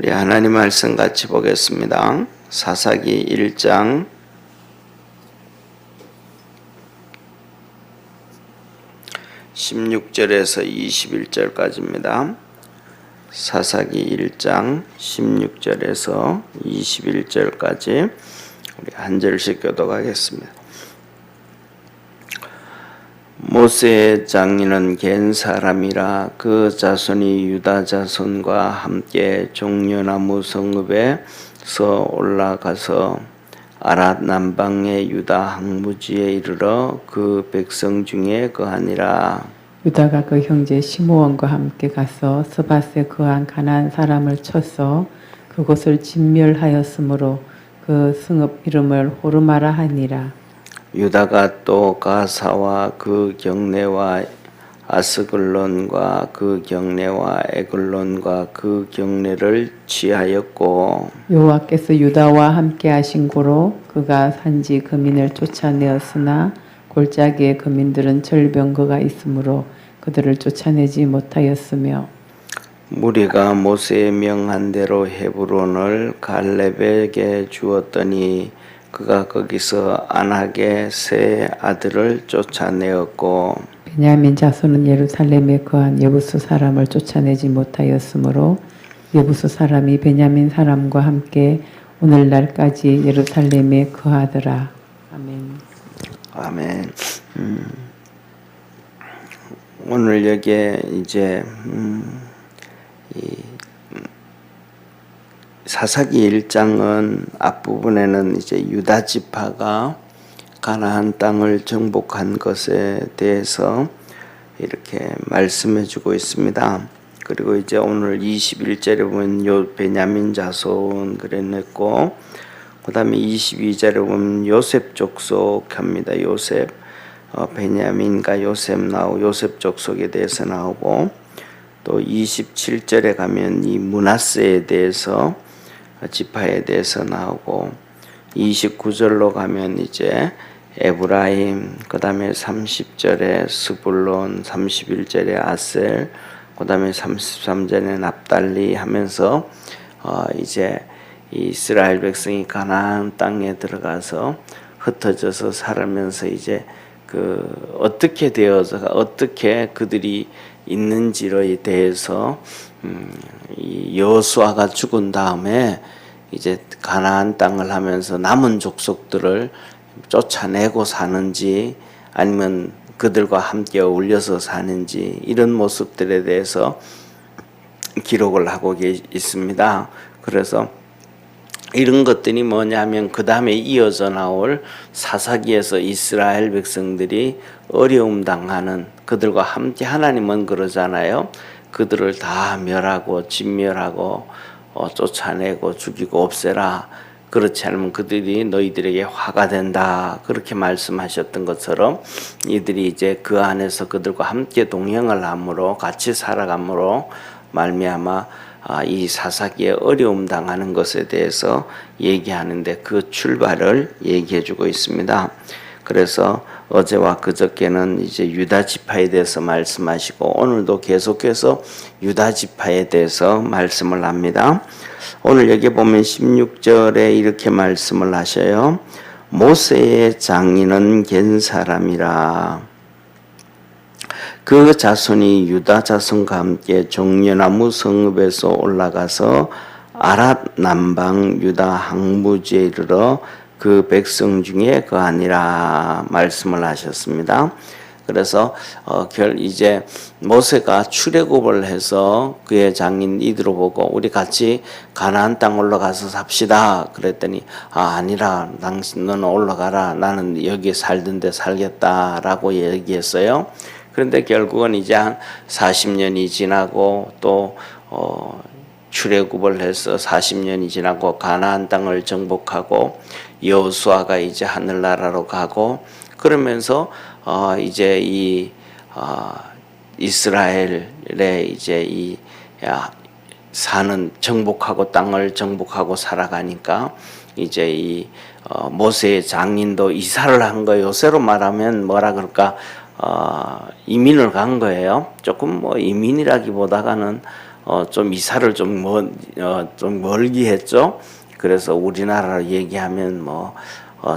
우리 하나님 말씀 같이 보겠습니다. 사사기 1장 16절에서 21절까지입니다. 사사기 1장 16절에서 21절까지 우리 한 절씩 교독하겠습니다. 모세의 장인은 겐 사람이라 그 자손이 유다 자손과 함께 종려나무 성읍에서 올라가서 아랏 남방의 유다 항무지에 이르러 그 백성 중에 거하니라. 유다가 그 형제 시므온과 함께 가서 스밧에 거한 가나안 사람을 쳐서 그곳을 진멸하였으므로 그 성읍 이름을 호르마라 하니라. 유다가 또 가사와 그 경내와 아스글론과 그 경내와 에글론과 그 경내를 취하였고 여호와께서 유다와 함께 하신 고로 그가 산지 거민을 쫓아내었으나 골짜기의 거민들은 절병거가 있으므로 그들을 쫓아내지 못하였으며 무리가 모세의 명한 대로 헤브론을 갈렙에게 주었더니 그가 거기서 안악의 세 아들을 쫓아내었고 베냐민 자손은 예루살렘에 거한 여부수 사람을 쫓아내지 못하였으므로 여부수 사람이 베냐민 사람과 함께 오늘날까지 예루살렘에 거하더라. 아멘. 아멘. 오늘 여기에 이제 사사기 1장은 앞부분에는 이제 유다 지파가 가나안 땅을 정복한 것에 대해서 이렇게 말씀해 주고 있습니다. 그리고 이제 오늘 21절에 보면 베냐민 자손 그랬고 그다음에 22절에 보면 요셉 족속합니다. 요셉 베냐민과 요셉 족속에 대해서 나오고 또 27절에 가면 이 므낫세에 대해서 지파에 대해서 나오고 29절로 가면 이제 에브라임, 그 다음에 30절에 스불론, 31절에 아셀, 그 다음에 33절에 납달리 하면서 이제 이스라엘 백성이 가나안 땅에 들어가서 흩어져서 살면서 이제 그 어떻게 되어서 어떻게 그들이 있는지에 대해서 이 여호수아가 죽은 다음에 이제 가나안 땅을 하면서 남은 족속들을 쫓아내고 사는지 아니면 그들과 함께 어울려서 사는지 이런 모습들에 대해서 기록을 하고 있습니다. 그래서 이런 것들이 뭐냐면 그 다음에 이어져 나올 사사기에서 이스라엘 백성들이 어려움 당하는 그들과 함께 하나님은 그러잖아요. 그들을 다 멸하고 진멸하고 쫓아내고 죽이고 없애라. 그렇지 않으면 그들이 너희들에게 화가 된다. 그렇게 말씀하셨던 것처럼 이들이 이제 그 안에서 그들과 함께 동행을 함으로 같이 살아감으로 말미암아 이 사사기에 어려움 당하는 것에 대해서 얘기하는데 그 출발을 얘기해 주고 있습니다. 그래서 어제와 그저께는 이제 유다 지파에 대해서 말씀하시고 오늘도 계속해서 유다 지파에 대해서 말씀을 합니다. 오늘 여기 보면 16절에 이렇게 말씀을 하셔요. 모세의 장인은 겐 사람이라 그 자손이 유다 자손과 함께 종려나무 성읍에서 올라가서 아랏 남방 유다 항무지에 이르러 그 백성 중에 거하니라 말씀을 하셨습니다. 그래서 이제 모세가 출애굽을 해서 그의 장인 이들을 보고 우리 같이 가나안 땅 올라가서 삽시다 그랬더니 아니라 당신 너는 올라가라 나는 여기 살던 데 살겠다라고 얘기했어요. 그런데 결국은 이제 한 40년이 지나고 또 출애굽을 해서 40년이 지나고 가나안 땅을 정복하고 여호수아가 이제 하늘나라로 가고 그러면서 이제 이 이스라엘의 이제 이 사는 정복하고 땅을 정복하고 살아가니까 이제 이 모세의 장인도 이사를 한 거예요. 요새로 말하면 뭐라 그럴까 이민을 간 거예요. 조금 뭐 이민이라기보다는 좀 이사를 좀 멀기 했죠. 그래서 우리나라로 얘기하면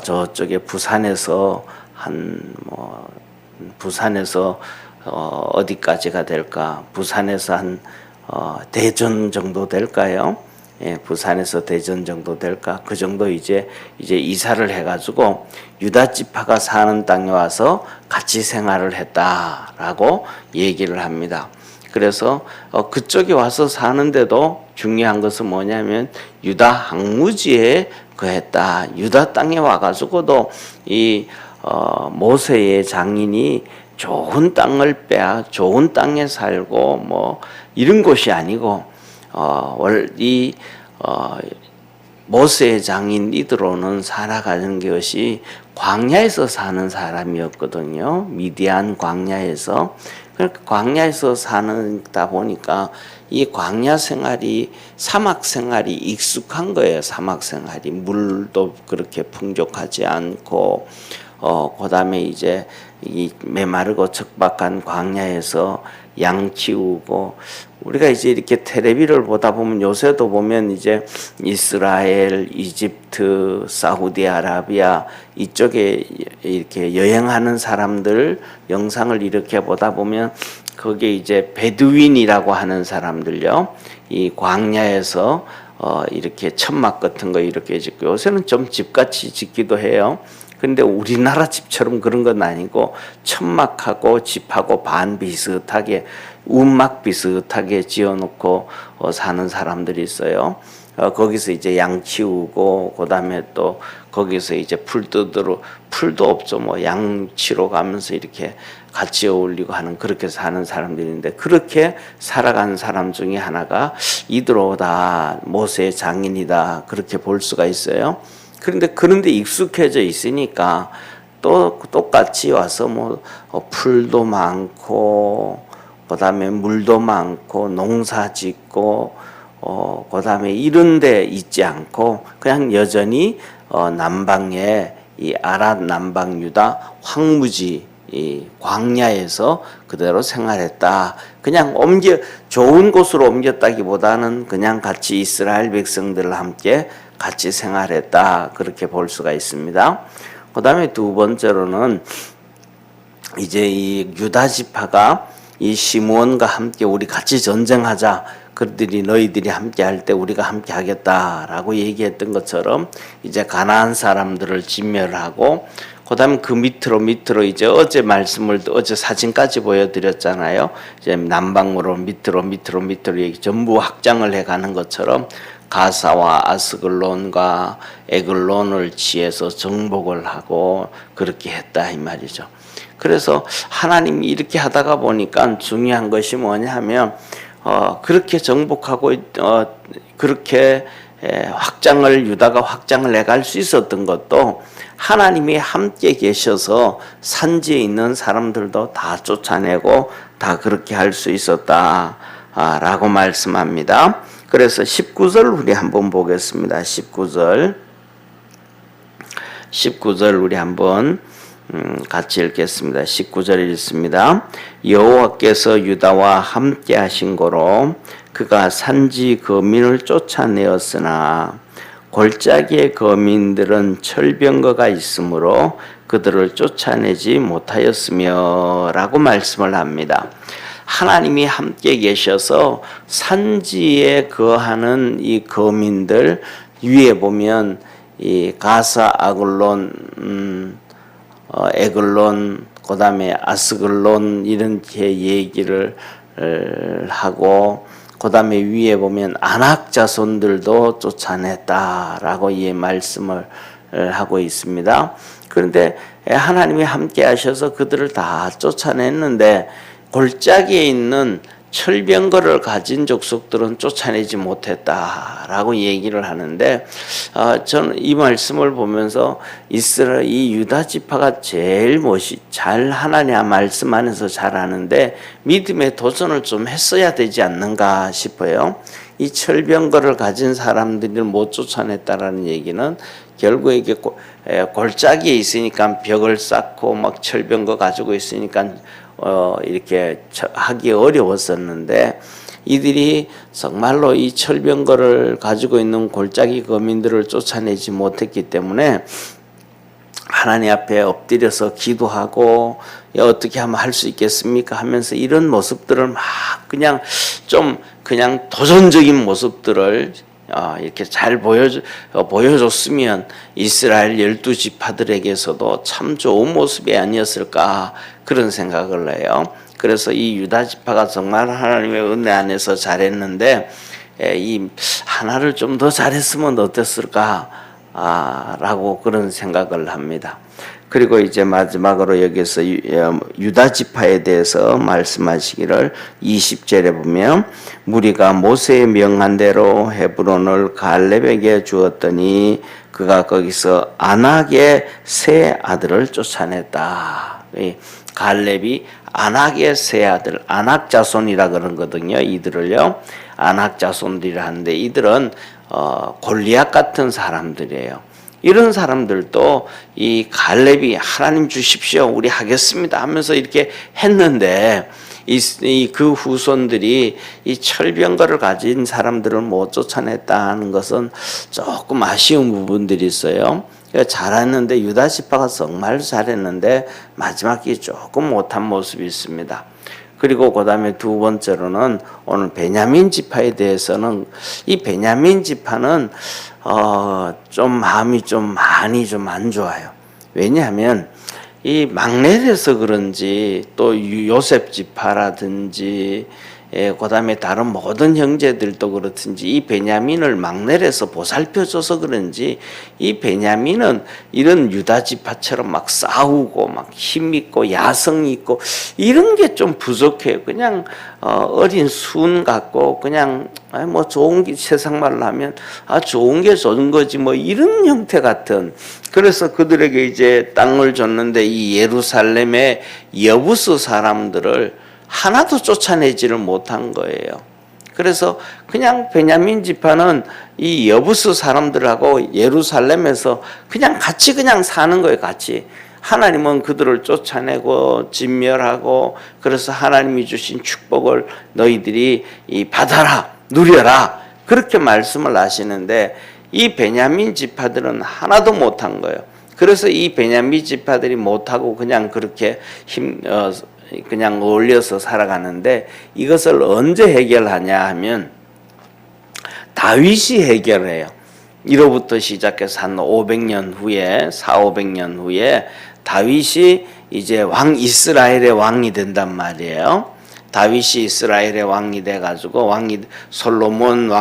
저쪽에 부산에서 부산에서 어디까지가 될까? 부산에서 대전 정도 될까요? 예, 부산에서 대전 정도 될까? 그 정도 이제 이사를 해가지고 유다 지파가 사는 땅에 와서 같이 생활을 했다라고 얘기를 합니다. 그래서 그쪽에 와서 사는데도 중요한 것은 뭐냐면 유다 항무지에 거했다. 유다 땅에 와가지고도 이 모세의 장인이 좋은 땅을 좋은 땅에 살고 이런 곳이 아니고 모세의 장인 이드로는 살아가는 것이 광야에서 사는 사람이었거든요. 미디안 광야에서. 그러니까 광야에서 사는다 보니까 이 광야 생활이 사막 생활이 익숙한 거예요. 사막 생활이 물도 그렇게 풍족하지 않고 그다음에 이제 이 메마르고 척박한 광야에서 양 키우고 우리가 이제 이렇게 텔레비를 보다 보면 요새도 보면 이제 이스라엘, 이집트, 사우디아라비아 이쪽에 이렇게 여행하는 사람들 영상을 이렇게 보다 보면 거기에 이제 베두인이라고 하는 사람들요. 이 광야에서 이렇게 천막 같은 거 이렇게 짓고 요새는 좀 집같이 짓기도 해요. 근데 우리나라 집처럼 그런 건 아니고 천막하고 집하고 반 비슷하게 움막 비슷하게 지어놓고 사는 사람들이 있어요. 거기서 이제 양 키우고 그다음에 또 거기서 이제 풀도 없죠. 양치러 가면서 이렇게 같이 어울리고 하는 그렇게 사는 사람들인데 그렇게 살아가는 사람 중에 하나가 이드로다 모세의 장인이다 그렇게 볼 수가 있어요. 그런데 익숙해져 있으니까 또 똑같이 와서 풀도 많고 그다음에 물도 많고 농사 짓고 그다음에 이런 데 있지 않고 그냥 여전히 남방에 이 아랏 남방 유다 황무지 이 광야에서 그대로 생활했다. 그냥 좋은 곳으로 옮겼다기보다는 그냥 같이 이스라엘 백성들과 함께 같이 생활했다. 그렇게 볼 수가 있습니다. 그 다음에 두 번째로는 이제 이 유다 지파가 이 시므온과 함께 우리 같이 전쟁하자. 너희들이 함께 할 때 우리가 함께 하겠다라고 얘기했던 것처럼 이제 가나안 사람들을 진멸하고 그다음에 그 밑으로 이제 어제 사진까지 보여드렸잖아요. 이제 남방으로 밑으로 전부 확장을 해가는 것처럼 가사와 아스글론과 에글론을 취해서 정복을 하고 그렇게 했다 이 말이죠. 그래서 하나님이 이렇게 하다가 보니까 중요한 것이 뭐냐면 그렇게 정복하고 그렇게 유다가 확장을 해갈 수 있었던 것도 하나님이 함께 계셔서 산지에 있는 사람들도 다 쫓아내고 다 그렇게 할 수 있었다라고 말씀합니다. 그래서 19절 우리 한번 보겠습니다. 19절 우리 한번 같이 읽겠습니다. 19절 읽습니다. 여호와께서 유다와 함께 하신 거로 그가 산지 거민을 쫓아내었으나 골짜기의 거민들은 철병거가 있으므로 그들을 쫓아내지 못하였으며 라고 말씀을 합니다. 하나님이 함께 계셔서 산지에 거하는 이 거민들 위에 보면 이 가사, 아글론, 에글론, 그 다음에 아스글론 이렇게 얘기를 하고 그 다음에 위에 보면 아낙 자손들도 쫓아냈다라고 이 말씀을 하고 있습니다. 그런데 하나님이 함께 하셔서 그들을 다 쫓아냈는데 골짜기에 있는 철병거를 가진 족속들은 쫓아내지 못했다라고 얘기를 하는데 저는 이 말씀을 보면서 이 유다 지파가 제일 잘 하나님 말씀 안에서 잘하는데 믿음의 도전을 좀 했어야 되지 않는가 싶어요. 이 철병거를 가진 사람들을 못 쫓아냈다라는 얘기는 결국 이게 골짜기에 있으니까 벽을 쌓고 막 철병거 가지고 있으니까 이렇게 하기 어려웠었는데 이들이 정말로 이 철병거를 가지고 있는 골짜기 거민들을 쫓아내지 못했기 때문에 하나님 앞에 엎드려서 기도하고 어떻게 하면 할 수 있겠습니까 하면서 이런 모습들을 막 그냥 좀 그냥 도전적인 모습들을 이렇게 잘 보여줬으면 이스라엘 12지파들에게서도 참 좋은 모습이 아니었을까 그런 생각을 해요. 그래서 이 유다 지파가 정말 하나님의 은혜 안에서 잘했는데 이 하나를 좀 더 잘했으면 어땠을까 라고 그런 생각을 합니다. 그리고 이제 마지막으로 여기서 유다 지파에 대해서 말씀하시기를 20절에 보면 무리가 모세의 명한 대로 헤브론을 갈렙에게 주었더니 그가 거기서 아낙의 세 아들을 쫓아냈다. 갈렙이 아낙의 세 아들, 아낙 자손이라 그러거든요. 이들을요, 아낙 자손들이라 하는데 이들은 골리앗 같은 사람들이에요. 이런 사람들도 이 갈렙이 하나님 주십시오, 우리 하겠습니다 하면서 이렇게 했는데 그 후손들이 이 철병거를 가진 사람들을 못 쫓아냈다는 것은 조금 아쉬운 부분들이 있어요. 잘했는데 유다 지파가 정말 잘했는데 마지막에 조금 못한 모습이 있습니다. 그리고 그 다음에 두 번째로는 오늘 베냐민 지파에 대해서는 이 베냐민 지파는 좀 마음이 좀 많이 좀 안 좋아요. 왜냐하면 이 막내라서 그런지 또 요셉 지파라든지 그 다음에 다른 모든 형제들도 그렇든지 이 베냐민을 막내라서 보살펴줘서 그런지 이 베냐민은 이런 유다 지파처럼 막 싸우고 막 힘있고 야성이 있고 이런 게 좀 부족해요. 그냥 어린 순 같고 그냥 뭐 좋은 게 세상 말로 하면 좋은 게 좋은 거지 뭐 이런 형태 같은. 그래서 그들에게 이제 땅을 줬는데 이 예루살렘의 여부스 사람들을 하나도 쫓아내지를 못한 거예요. 그래서 그냥 베냐민 지파는 이 여부스 사람들하고 예루살렘에서 그냥 같이 그냥 사는 거예요. 같이. 하나님은 그들을 쫓아내고 진멸하고 그래서 하나님이 주신 축복을 너희들이 받아라, 누려라 그렇게 말씀을 하시는데 이 베냐민 지파들은 하나도 못한 거예요. 그래서 이 베냐민 지파들이 못하고 그냥 그렇게 그냥 어울려서 살아가는데 이것을 언제 해결하냐 하면 다윗이 해결해요. 이로부터 시작해서 한 500년 후에 400~500년 후에 다윗이 이제 이스라엘의 왕이 된단 말이에요. 다윗이 이스라엘의 왕이 돼가지고 솔로몬이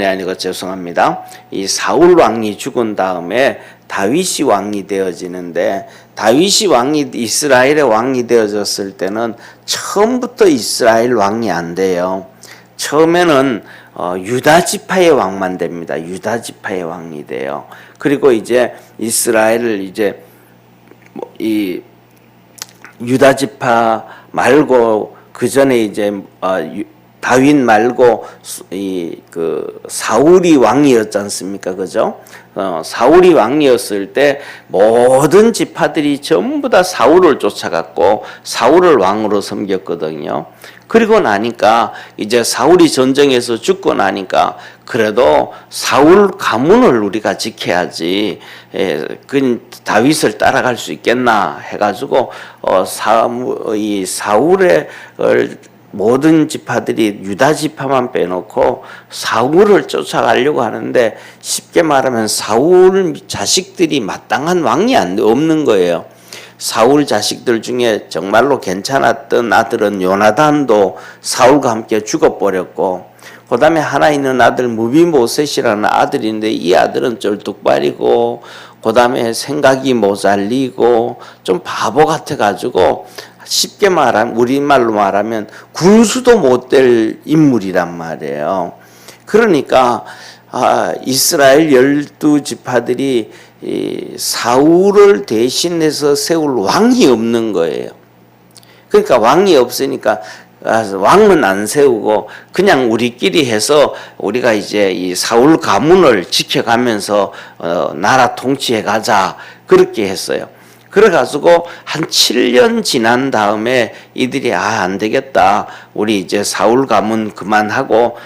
아니고 죄송합니다. 이 사울 왕이 죽은 다음에 다윗이 왕이 되어지는데 다윗이 이스라엘의 왕이 되어졌을 때는 처음부터 이스라엘 왕이 안 돼요. 처음에는 유다 지파의 왕만 됩니다. 유다 지파의 왕이 돼요. 그리고 이제 이스라엘을 이제 이 유다 지파 말고 그 전에 이제 다윗 말고 그 사울이 왕이었지 않습니까? 그죠? 사울이 왕이었을 때 모든 지파들이 전부 다 사울을 쫓아갔고 사울을 왕으로 섬겼거든요. 그리고 나니까 이제 사울이 전쟁에서 죽고 나니까 그래도 사울 가문을 우리가 지켜야지 그 다윗을 따라갈 수 있겠나 해가지고 이 사울의 모든 지파들이 유다 지파만 빼놓고 사울을 쫓아가려고 하는데 쉽게 말하면 사울 자식들이 마땅한 왕이 없는 거예요. 사울 자식들 중에 정말로 괜찮았던 아들은 요나단도 사울과 함께 죽어버렸고 그 다음에 하나 있는 아들 무비모셋이라는 아들인데 이 아들은 쩔뚝발이고 그 다음에 생각이 모자리고 좀 바보 같아가지고 쉽게 말하면 우리말로 말하면 군수도 못 될 인물이란 말이에요. 그러니까 이스라엘 12지파들이 사울을 대신해서 세울 왕이 없는 거예요. 그러니까 왕이 없으니까 왕은 안 세우고 그냥 우리끼리 해서 우리가 이제 이 사울 가문을 지켜가면서 나라 통치해 가자 그렇게 했어요. 그래가지고 한 7년 지난 다음에 이들이 안 되겠다. 우리 이제 사울 가문 그만하고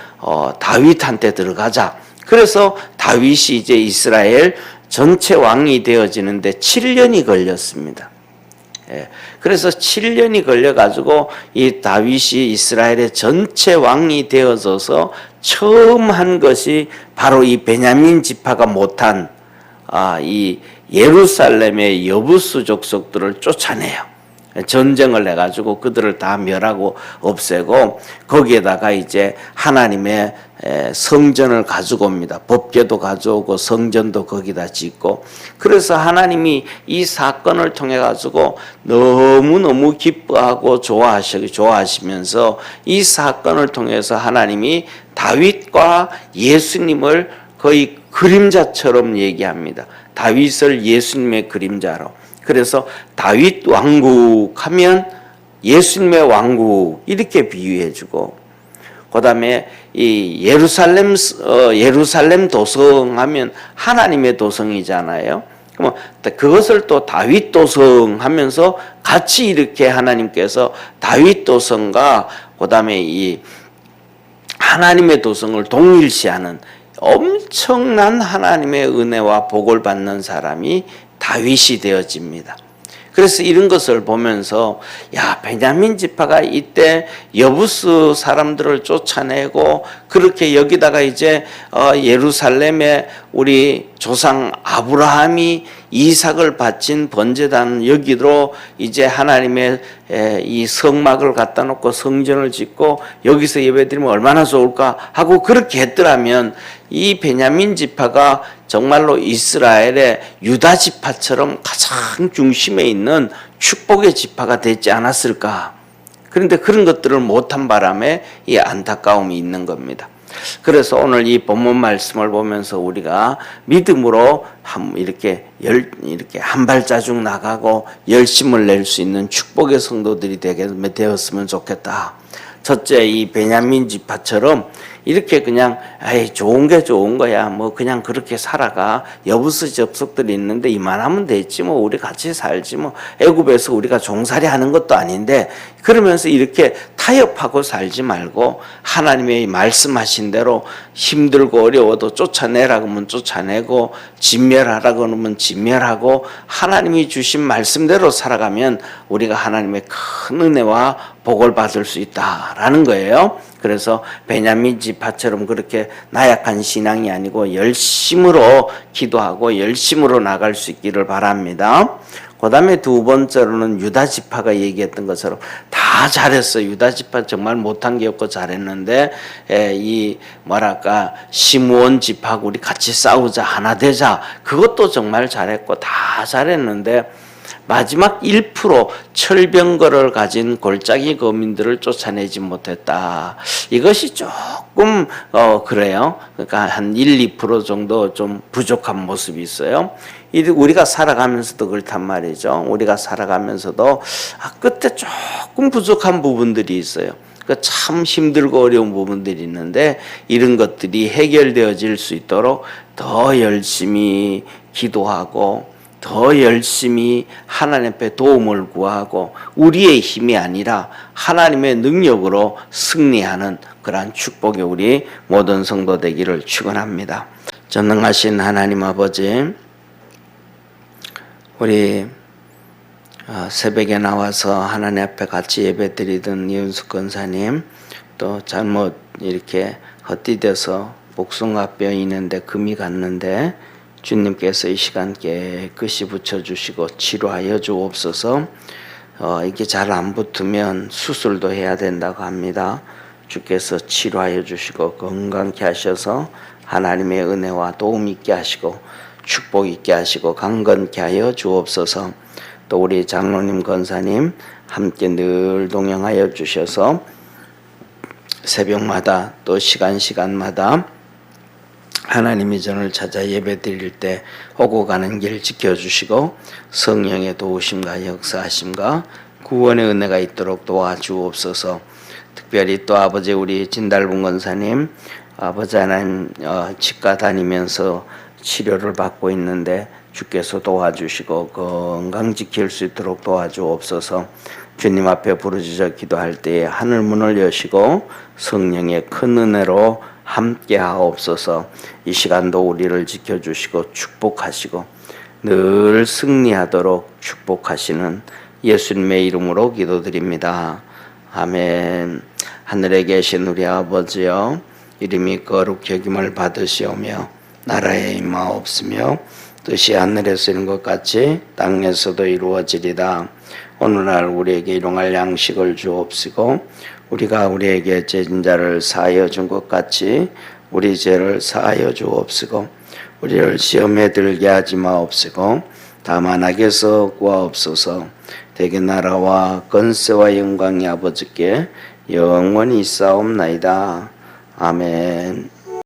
다윗한테 들어가자. 그래서 다윗이 이제 이스라엘 전체 왕이 되어지는데 7년이 걸렸습니다. 그래서 7년이 걸려가지고 이 다윗이 이스라엘의 전체 왕이 되어져서 처음 한 것이 바로 이 베냐민 지파가 못한 이 예루살렘의 여부수 족속들을 쫓아내요. 전쟁을 해가지고 그들을 다 멸하고 없애고 거기에다가 이제 하나님의 성전을 가지고 옵니다. 법궤도 가져오고 성전도 거기다 짓고 그래서 하나님이 이 사건을 통해 가지고 너무너무 기뻐하고 좋아하시면서 이 사건을 통해서 하나님이 다윗과 예수님을 거의 그림자처럼 얘기합니다. 다윗을 예수님의 그림자로. 그래서 다윗 왕국 하면 예수님의 왕국 이렇게 비유해주고 그다음에 이 예루살렘 도성 하면 하나님의 도성이잖아요. 그럼 그것을 또 다윗 도성 하면서 같이 이렇게 하나님께서 다윗 도성과 그다음에 이 하나님의 도성을 동일시하는 엄청난 하나님의 은혜와 복을 받는 사람이 다윗이 되어집니다. 그래서 이런 것을 보면서 베냐민 지파가 이때 여부스 사람들을 쫓아내고 그렇게 여기다가 이제 예루살렘에 우리 조상 아브라함이 이삭을 바친 번제단 여기로 이제 하나님의 이 성막을 갖다 놓고 성전을 짓고 여기서 예배드리면 얼마나 좋을까 하고 그렇게 했더라면 이 베냐민 지파가 정말로 이스라엘의 유다 지파처럼 가장 중심에 있는 축복의 지파가 되지 않았을까. 그런데 그런 것들을 못한 바람에 이 안타까움이 있는 겁니다. 그래서 오늘 이 본문 말씀을 보면서 우리가 믿음으로 이렇게 한 발자국 나가고 열심을 낼 수 있는 축복의 성도들이 되었으면 좋겠다. 첫째, 이 베냐민 지파처럼 이렇게 그냥 좋은 게 좋은 거야 뭐 그냥 그렇게 살아가 여부수 접속들이 있는데 이만하면 됐지 뭐 우리 같이 살지 뭐 애굽에서 우리가 종살이 하는 것도 아닌데 그러면서 이렇게 타협하고 살지 말고 하나님의 말씀하신 대로 힘들고 어려워도 쫓아내라고 하면 쫓아내고 진멸하라고 하면 진멸하고 하나님이 주신 말씀대로 살아가면 우리가 하나님의 큰 은혜와 복을 받을 수 있다라는 거예요. 그래서 베냐민 지파처럼 그렇게 나약한 신앙이 아니고 열심으로 기도하고 열심으로 나갈 수 있기를 바랍니다. 그 다음에 두 번째로는 유다 지파가 얘기했던 것처럼 다 잘했어요. 유다 지파 정말 못한 게 없고 잘했는데 이 시므온 지파하고 우리 같이 싸우자 하나 되자 그것도 정말 잘했고 다 잘했는데 마지막 1% 철병거를 가진 골짜기 거민들을 쫓아내지 못했다. 이것이 조금 그래요. 그러니까 한 1, 2% 정도 좀 부족한 모습이 있어요. 우리가 살아가면서도 그렇단 말이죠. 우리가 살아가면서도 끝에 조금 부족한 부분들이 있어요. 참 힘들고 어려운 부분들이 있는데 이런 것들이 해결되어질 수 있도록 더 열심히 기도하고 더 열심히 하나님 앞에 도움을 구하고 우리의 힘이 아니라 하나님의 능력으로 승리하는 그러한 축복이 우리 모든 성도 되기를 축원합니다. 전능하신 하나님 아버지, 우리 새벽에 나와서 하나님 앞에 같이 예배드리던 이은숙 권사님, 또 잘못 이렇게 헛디뎌서 복숭아 뼈 있는데 금이 갔는데 주님께서 이 시간 깨끗이 붙여주시고 치료하여 주옵소서. 이게 잘 안 붙으면 수술도 해야 된다고 합니다. 주께서 치료하여 주시고 건강케 하셔서 하나님의 은혜와 도움 있게 하시고 축복 있게 하시고 강건케 하여 주옵소서. 또 우리 장로님 권사님 함께 늘 동행하여 주셔서 새벽마다 또 시간마다 하나님의 전을 찾아 예배드릴 때 오고 가는 길 지켜주시고 성령의 도우심과 역사하심과 구원의 은혜가 있도록 도와주옵소서. 특별히 또 아버지 우리 진달봉 권사님 아버지 하나님 치과 다니면서 치료를 받고 있는데 주께서 도와주시고 건강 지킬 수 있도록 도와주옵소서. 주님 앞에 부르짖어 기도할 때에 하늘 문을 여시고 성령의 큰 은혜로 함께 하옵소서. 이 시간도 우리를 지켜주시고 축복하시고 늘 승리하도록 축복하시는 예수님의 이름으로 기도드립니다. 아멘. 하늘에 계신 우리 아버지여, 이름이 거룩히 여김을 받으시오며 나라에 임하옵시며 뜻이 하늘에서 이룬 것 같이 땅에서도 이루어지리다. 오늘날 우리에게 일용할 양식을 주옵시고 우리가 우리에게 죄진 자를 사하여 준 것 같이 우리 죄를 사하여 주옵시고 우리를 시험에 들게 하지 마옵시고 다만 악에서 구하옵소서. 대개 나라와 권세와 영광이 아버지께 영원히 있사옵나이다. 아멘.